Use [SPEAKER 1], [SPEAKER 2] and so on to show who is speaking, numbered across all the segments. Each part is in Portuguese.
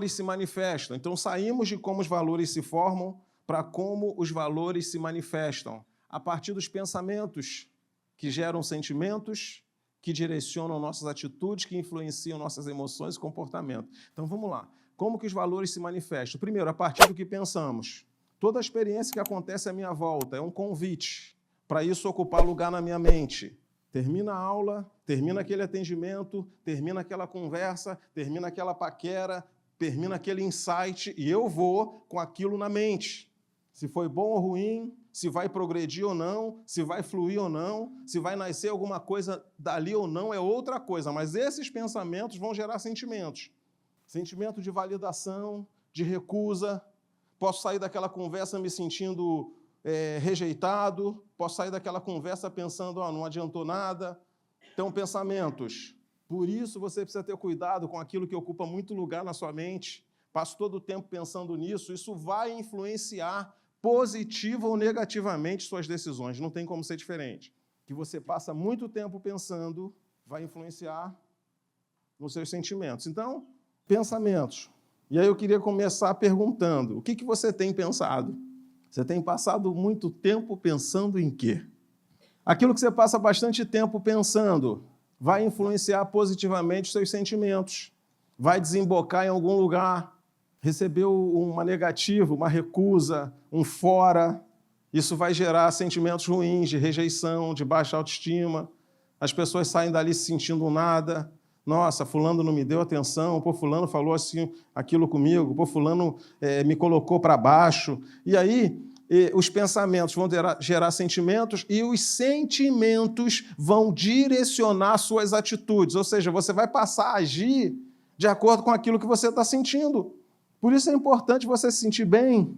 [SPEAKER 1] valores se manifestam. Então, saímos de como os valores se formam para como os valores se manifestam. A partir dos pensamentos que geram sentimentos, que direcionam nossas atitudes, que influenciam nossas emoções e comportamento. Então, vamos lá. Como que os valores se manifestam? Primeiro, a partir do que pensamos. Toda a experiência que acontece à minha volta é um convite para isso ocupar lugar na minha mente. Termina a aula, termina aquele atendimento, termina aquela conversa, termina aquela paquera, termina aquele insight e eu vou com aquilo na mente. Se foi bom ou ruim, se vai progredir ou não, se vai fluir ou não, se vai nascer alguma coisa dali ou não, é outra coisa. Mas esses pensamentos vão gerar sentimentos. Sentimento de validação, de recusa. Posso sair daquela conversa me sentindo rejeitado, posso sair daquela conversa pensando, não adiantou nada. Então, pensamentos. Por isso, você precisa ter cuidado com aquilo que ocupa muito lugar na sua mente. Passo todo o tempo pensando nisso. Isso vai influenciar positiva ou negativamente suas decisões. Não tem como ser diferente. Que você passa muito tempo pensando vai influenciar nos seus sentimentos. Então, pensamentos. E aí eu queria começar perguntando, o que você tem pensado? Você tem passado muito tempo pensando em quê? Aquilo que você passa bastante tempo pensando vai influenciar positivamente os seus sentimentos, vai desembocar em algum lugar, recebeu uma negativa, uma recusa, um fora, isso vai gerar sentimentos ruins, de rejeição, de baixa autoestima, as pessoas saem dali se sentindo nada. Nossa, fulano não me deu atenção, pô, fulano falou assim, aquilo comigo, pô, fulano me colocou para baixo. E aí, os pensamentos vão gerar sentimentos e os sentimentos vão direcionar suas atitudes. Ou seja, você vai passar a agir de acordo com aquilo que você está sentindo. Por isso é importante você se sentir bem,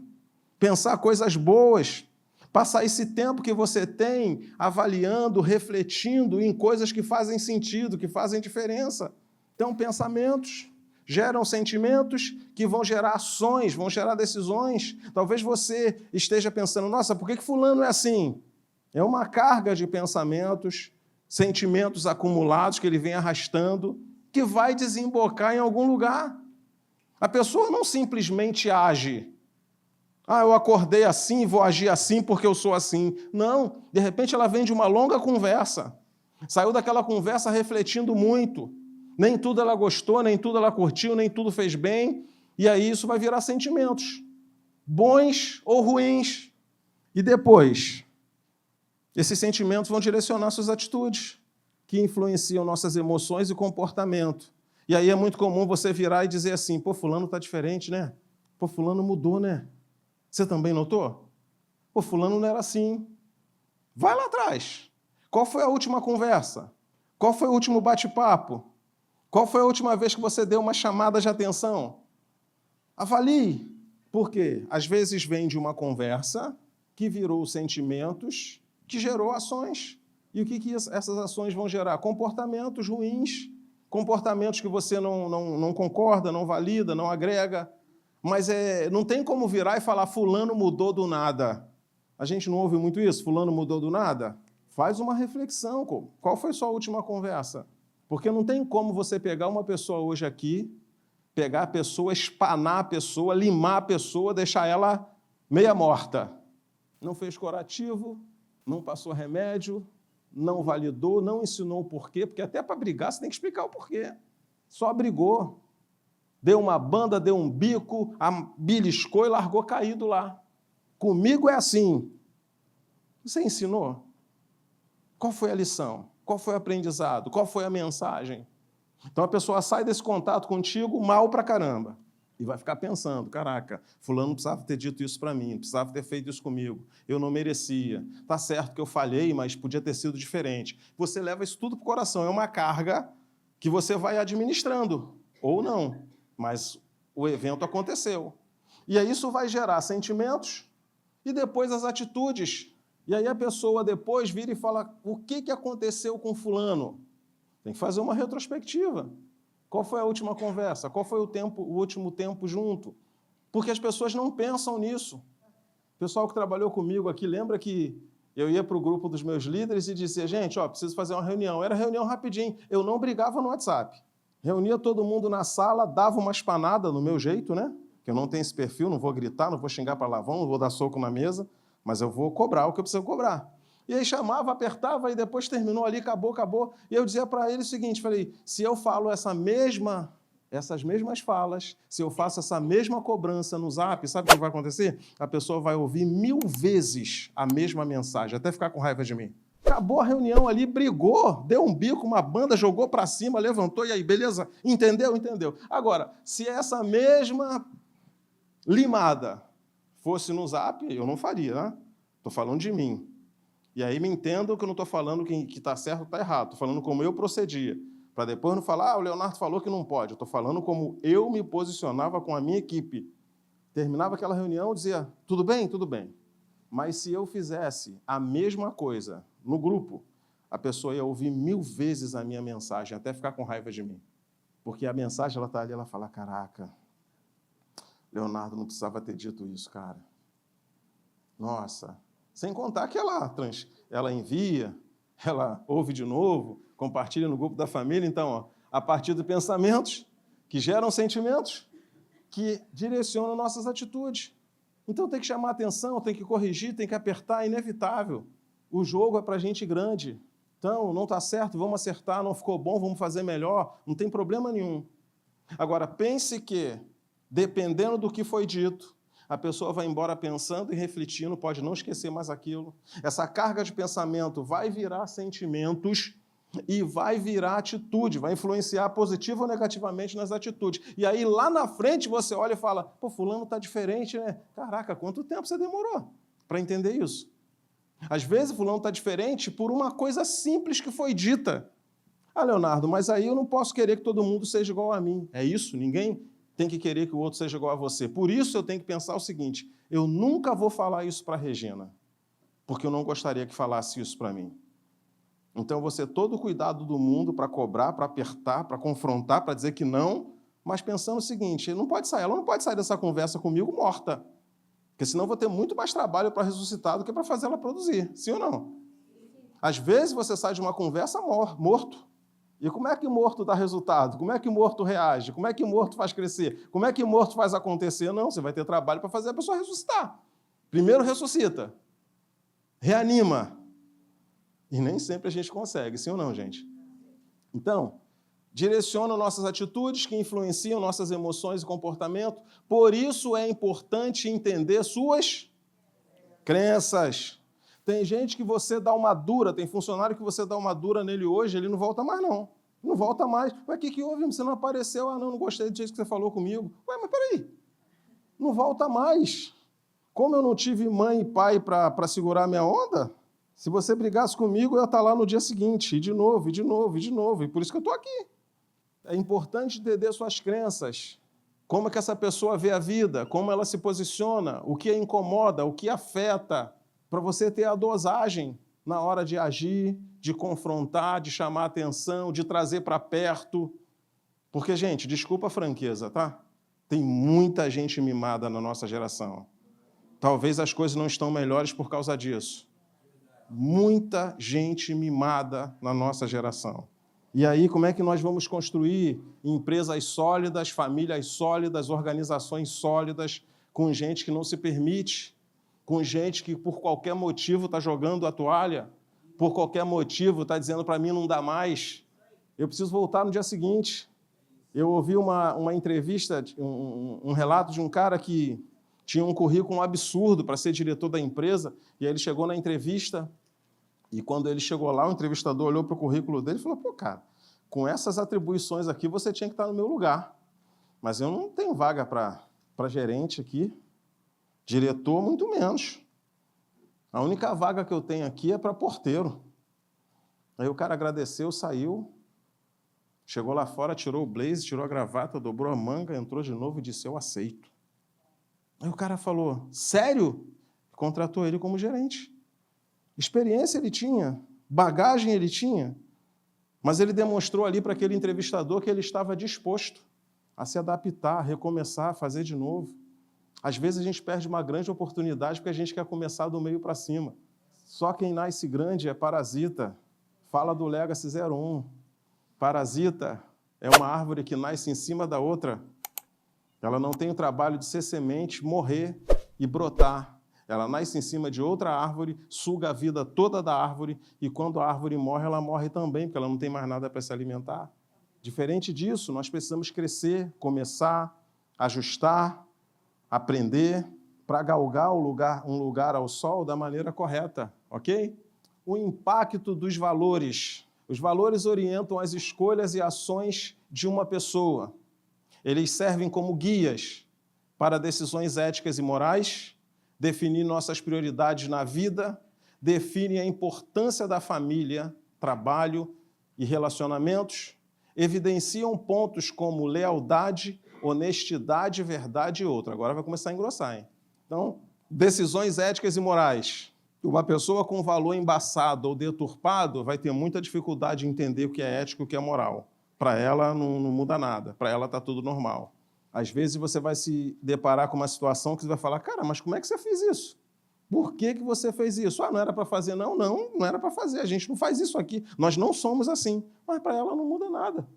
[SPEAKER 1] pensar coisas boas, passar esse tempo que você tem avaliando, refletindo em coisas que fazem sentido, que fazem diferença. Então, pensamentos geram sentimentos que vão gerar ações, vão gerar decisões. Talvez você esteja pensando, nossa, por que fulano é assim? É uma carga de pensamentos, sentimentos acumulados que ele vem arrastando, que vai desembocar em algum lugar. A pessoa não simplesmente age. Eu acordei assim, vou agir assim porque eu sou assim. Não, de repente ela vem de uma longa conversa. Saiu daquela conversa refletindo muito. Nem tudo ela gostou, nem tudo ela curtiu, nem tudo fez bem. E aí isso vai virar sentimentos, bons ou ruins. E depois, esses sentimentos vão direcionar suas atitudes, que influenciam nossas emoções e comportamento. E aí é muito comum você virar e dizer assim, pô, fulano está diferente, né? Pô, fulano mudou, né? Você também notou? Pô, fulano não era assim. Vai lá atrás. Qual foi a última conversa? Qual foi o último bate-papo? Qual foi a última vez que você deu uma chamada de atenção? Avalie. Por quê? Às vezes vem de uma conversa que virou sentimentos, que gerou ações. E o que essas ações vão gerar? Comportamentos ruins, comportamentos que você não concorda, não valida, não agrega. Mas não tem como virar e falar fulano mudou do nada. A gente não ouve muito isso? Fulano mudou do nada? Faz uma reflexão. Qual foi sua última conversa? Porque não tem como você pegar uma pessoa hoje aqui, pegar a pessoa, espanar a pessoa, limar a pessoa, deixar ela meia morta. Não fez curativo, não passou remédio, não validou, não ensinou o porquê, porque até para brigar você tem que explicar o porquê. Só brigou. Deu uma banda, deu um bico, beliscou e largou caído lá. Comigo é assim. Você ensinou? Qual foi a lição? Qual foi o aprendizado? Qual foi a mensagem? Então a pessoa sai desse contato contigo mal pra caramba. E vai ficar pensando, caraca, fulano não precisava ter dito isso para mim, não precisava ter feito isso comigo, eu não merecia. Tá certo que eu falhei, mas podia ter sido diferente. Você leva isso tudo para o coração, é uma carga que você vai administrando, ou não. Mas o evento aconteceu. E aí isso vai gerar sentimentos e depois as atitudes. E aí a pessoa depois vira e fala, o que aconteceu com fulano? Tem que fazer uma retrospectiva. Qual foi a última conversa? Qual foi o último tempo junto? Porque as pessoas não pensam nisso. O pessoal que trabalhou comigo aqui, lembra que eu ia para o grupo dos meus líderes e dizia, gente, preciso fazer uma reunião. Era reunião rapidinho. Eu não brigava no WhatsApp. Reunia todo mundo na sala, dava uma espanada no meu jeito, né? Que eu não tenho esse perfil, não vou gritar, não vou xingar para lavão, não vou dar soco na mesa, mas eu vou cobrar o que eu preciso cobrar. E aí chamava, apertava, e depois terminou ali, acabou. E eu dizia para ele o seguinte, falei, se eu falo essas mesmas falas, se eu faço essa mesma cobrança no Zap, sabe o que vai acontecer? A pessoa vai ouvir 1000 vezes a mesma mensagem, até ficar com raiva de mim. Acabou a reunião ali, brigou, deu um bico, uma banda, jogou para cima, levantou, e aí, beleza? Entendeu? Agora, se essa mesma limada fosse no Zap, eu não faria, né? Estou falando de mim. E aí me entendam que eu não estou falando que está certo ou está errado, estou falando como eu procedia. Para depois não falar, o Leonardo falou que não pode. Eu estou falando como eu me posicionava com a minha equipe. Terminava aquela reunião, dizia, tudo bem? Tudo bem. Mas se eu fizesse a mesma coisa no grupo, a pessoa ia ouvir 1000 vezes a minha mensagem, até ficar com raiva de mim. Porque a mensagem, ela está ali, ela fala, caraca, Leonardo não precisava ter dito isso, cara. Nossa. Sem contar que ela envia, ela ouve de novo, compartilha no grupo da família. Então, a partir de pensamentos que geram sentimentos, que direcionam nossas atitudes. Então, tem que chamar atenção, tem que corrigir, tem que apertar, é inevitável. O jogo é para gente grande. Então, não está certo, vamos acertar, não ficou bom, vamos fazer melhor, não tem problema nenhum. Agora, pense que, dependendo do que foi dito, a pessoa vai embora pensando e refletindo, pode não esquecer mais aquilo. Essa carga de pensamento vai virar sentimentos e vai virar atitude, vai influenciar positivo ou negativamente nas atitudes. E aí, lá na frente, você olha e fala, pô, fulano está diferente, né? Caraca, quanto tempo você demorou para entender isso? Às vezes, fulano está diferente por uma coisa simples que foi dita. Ah, Leonardo, mas aí eu não posso querer que todo mundo seja igual a mim. É isso? Ninguém tem que querer que o outro seja igual a você. Por isso, eu tenho que pensar o seguinte, eu nunca vou falar isso para a Regina, porque eu não gostaria que falasse isso para mim. Então, eu vou ter todo o cuidado do mundo para cobrar, para apertar, para confrontar, para dizer que não, mas pensando o seguinte, ela não pode sair dessa conversa comigo morta, porque senão eu vou ter muito mais trabalho para ressuscitar do que para fazer ela produzir, sim ou não? Às vezes, você sai de uma conversa morto. E como é que morto dá resultado? Como é que morto reage? Como é que morto faz crescer? Como é que morto faz acontecer? Não, você vai ter trabalho para fazer a pessoa ressuscitar. Primeiro ressuscita, reanima. E nem sempre a gente consegue, sim ou não, gente? Então, direciona nossas atitudes que influenciam nossas emoções e comportamento. Por isso é importante entender suas crenças. Tem gente que você dá uma dura, tem funcionário que você dá uma dura nele hoje, ele não volta mais, não. Não volta mais. Ué, o que houve? Você não apareceu? Ah, não gostei do jeito que você falou comigo. Ué, mas peraí. Não volta mais. Como eu não tive mãe e pai para segurar a minha onda, se você brigasse comigo, eu ia estar lá no dia seguinte, e de novo. E por isso que eu estou aqui. É importante entender suas crenças. Como é que essa pessoa vê a vida, como ela se posiciona, o que a incomoda, o que afeta, para você ter a dosagem na hora de agir, de confrontar, de chamar atenção, de trazer para perto. Porque, gente, desculpa a franqueza, tá? Tem muita gente mimada na nossa geração. Talvez as coisas não estão melhores por causa disso. Muita gente mimada na nossa geração. E aí, como é que nós vamos construir empresas sólidas, famílias sólidas, organizações sólidas, com gente que não se permite, com gente que, por qualquer motivo, está jogando a toalha, por qualquer motivo, está dizendo para mim não dá mais. Eu preciso voltar no dia seguinte. Eu ouvi uma entrevista, um relato de um cara que tinha um currículo absurdo para ser diretor da empresa, e aí ele chegou na entrevista, e quando ele chegou lá, o entrevistador olhou para o currículo dele e falou, pô, cara, com essas atribuições aqui, você tinha que estar no meu lugar. Mas eu não tenho vaga para gerente aqui, diretor, muito menos. A única vaga que eu tenho aqui é para porteiro. Aí o cara agradeceu, saiu, chegou lá fora, tirou o blazer, tirou a gravata, dobrou a manga, entrou de novo e disse, eu aceito. Aí o cara falou, sério? Contratou ele como gerente. Experiência ele tinha, bagagem ele tinha, mas ele demonstrou ali para aquele entrevistador que ele estava disposto a se adaptar, a recomeçar, a fazer de novo. Às vezes a gente perde uma grande oportunidade porque a gente quer começar do meio para cima. Só quem nasce grande é parasita. Fala do Legacy 01. Parasita é uma árvore que nasce em cima da outra. Ela não tem o trabalho de ser semente, morrer e brotar. Ela nasce em cima de outra árvore, suga a vida toda da árvore, e quando a árvore morre, ela morre também, porque ela não tem mais nada para se alimentar. Diferente disso, nós precisamos crescer, começar, ajustar, aprender, para galgar um lugar ao sol da maneira correta, ok? O impacto dos valores. Os valores orientam as escolhas e ações de uma pessoa. Eles servem como guias para decisões éticas e morais, definir nossas prioridades na vida, definem a importância da família, trabalho e relacionamentos, evidenciam pontos como lealdade, honestidade, verdade e outro. Agora vai começar a engrossar, hein? Então, decisões éticas e morais. Uma pessoa com valor embaçado ou deturpado vai ter muita dificuldade em entender o que é ético e o que é moral. Para ela não muda nada, para ela está tudo normal. Às vezes você vai se deparar com uma situação que você vai falar, cara, mas como é que você fez isso? Por que você fez isso? Ah, não era para fazer? Não era para fazer, a gente não faz isso aqui, nós não somos assim. Mas para ela não muda nada.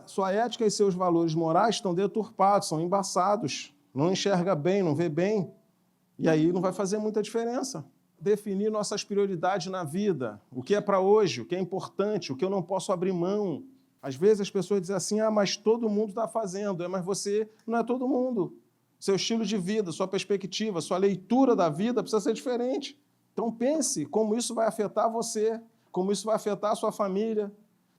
[SPEAKER 1] Sua ética e seus valores morais estão deturpados, são embaçados, não enxerga bem, não vê bem, e aí não vai fazer muita diferença. Definir nossas prioridades na vida, o que é para hoje, o que é importante, o que eu não posso abrir mão. Às vezes as pessoas dizem assim, mas todo mundo está fazendo, mas você não é todo mundo. Seu estilo de vida, sua perspectiva, sua leitura da vida precisa ser diferente. Então pense como isso vai afetar você, como isso vai afetar a sua família.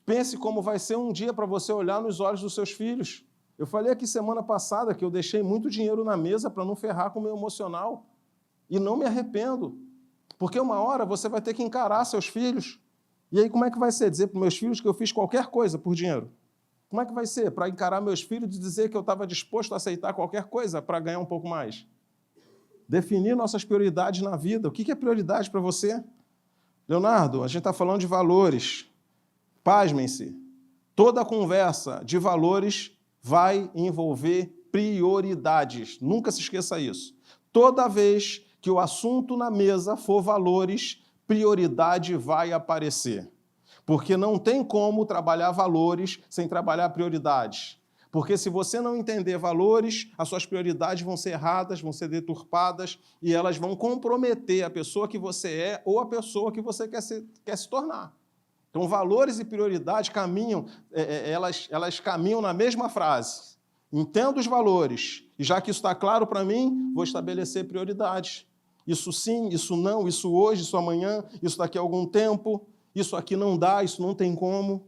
[SPEAKER 1] Pense como vai ser um dia para você olhar nos olhos dos seus filhos. Eu falei aqui semana passada que eu deixei muito dinheiro na mesa para não ferrar com o meu emocional. E não me arrependo. Porque uma hora você vai ter que encarar seus filhos. E aí como é que vai ser? Dizer para meus filhos que eu fiz qualquer coisa por dinheiro? Como é que vai ser? Para encarar meus filhos e dizer que eu estava disposto a aceitar qualquer coisa para ganhar um pouco mais? Definir nossas prioridades na vida. O que é prioridade para você? Leonardo, a gente está falando de valores. Pasmem-se. Toda conversa de valores vai envolver prioridades. Nunca se esqueça isso. Toda vez que o assunto na mesa for valores, prioridade vai aparecer. Porque não tem como trabalhar valores sem trabalhar prioridades. Porque se você não entender valores, as suas prioridades vão ser erradas, vão ser deturpadas e elas vão comprometer a pessoa que você é ou a pessoa que você quer se tornar. Então, valores e prioridades caminham, elas caminham na mesma frase. Entendo os valores e já que isso está claro para mim, vou estabelecer prioridades. Isso sim, isso não, isso hoje, isso amanhã, isso daqui a algum tempo, isso aqui não dá, isso não tem como,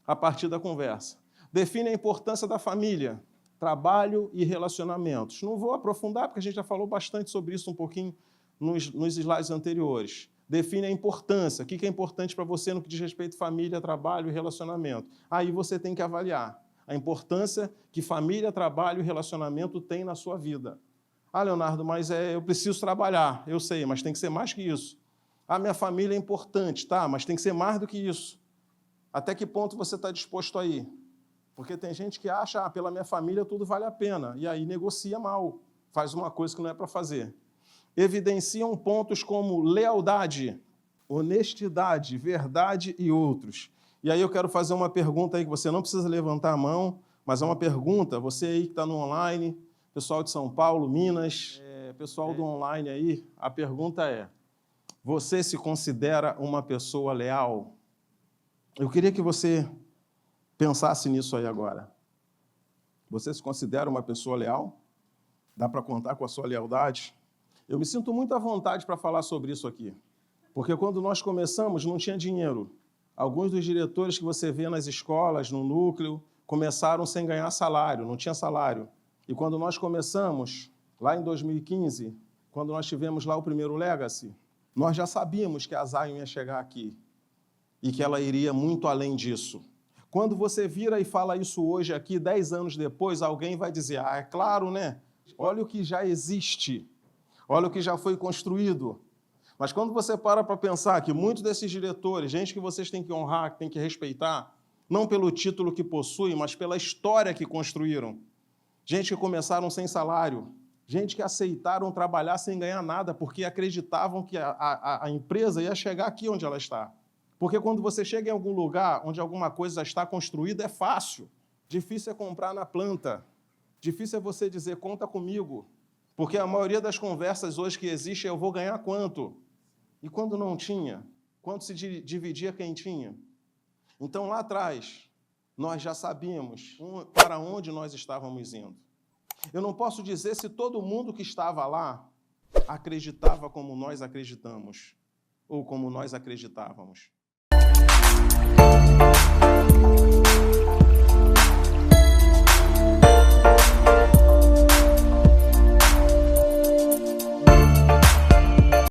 [SPEAKER 1] a partir da conversa. Define a importância da família, trabalho e relacionamentos. Não vou aprofundar, porque a gente já falou bastante sobre isso um pouquinho nos slides anteriores. Define a importância, o que é importante para você no que diz respeito à família, trabalho e relacionamento. Aí você tem que avaliar a importância que família, trabalho e relacionamento têm na sua vida. Ah, Leonardo, mas eu preciso trabalhar. Eu sei, mas tem que ser mais que isso. Ah, minha família é importante, tá, mas tem que ser mais do que isso. Até que ponto você está disposto a ir? Porque tem gente que acha, pela minha família tudo vale a pena, e aí negocia mal, faz uma coisa que não é para fazer. Evidenciam pontos como lealdade, honestidade, verdade e outros. E aí eu quero fazer uma pergunta aí, que você não precisa levantar a mão, mas é uma pergunta, você aí que está no online, pessoal de São Paulo, Minas, pessoal do online aí, a pergunta é, você se considera uma pessoa leal? Eu queria que você pensasse nisso aí agora. Você se considera uma pessoa leal? Dá para contar com a sua lealdade? Eu me sinto muito à vontade para falar sobre isso aqui, porque quando nós começamos não tinha dinheiro. Alguns dos diretores que você vê nas escolas, no núcleo, começaram sem ganhar salário, não tinha salário. E quando nós começamos, lá em 2015, quando nós tivemos lá o primeiro Legacy, nós já sabíamos que a Zion ia chegar aqui e que ela iria muito além disso. Quando você vira e fala isso hoje aqui, 10 anos depois, alguém vai dizer, é claro, né? Olha o que já existe, olha o que já foi construído. Mas quando você para pensar que muitos desses diretores, gente que vocês têm que honrar, que têm que respeitar, não pelo título que possuem, mas pela história que construíram, gente que começaram sem salário, gente que aceitaram trabalhar sem ganhar nada, porque acreditavam que a empresa ia chegar aqui onde ela está. Porque quando você chega em algum lugar onde alguma coisa já está construída, é fácil. Difícil é comprar na planta. Difícil é você dizer, conta comigo. Porque a maioria das conversas hoje que existe é eu vou ganhar quanto? E quando não tinha? Quanto se dividia quem tinha? Então, lá atrás, nós já sabíamos para onde nós estávamos indo. Eu não posso dizer se todo mundo que estava lá acreditava como nós acreditamos, ou como nós acreditávamos.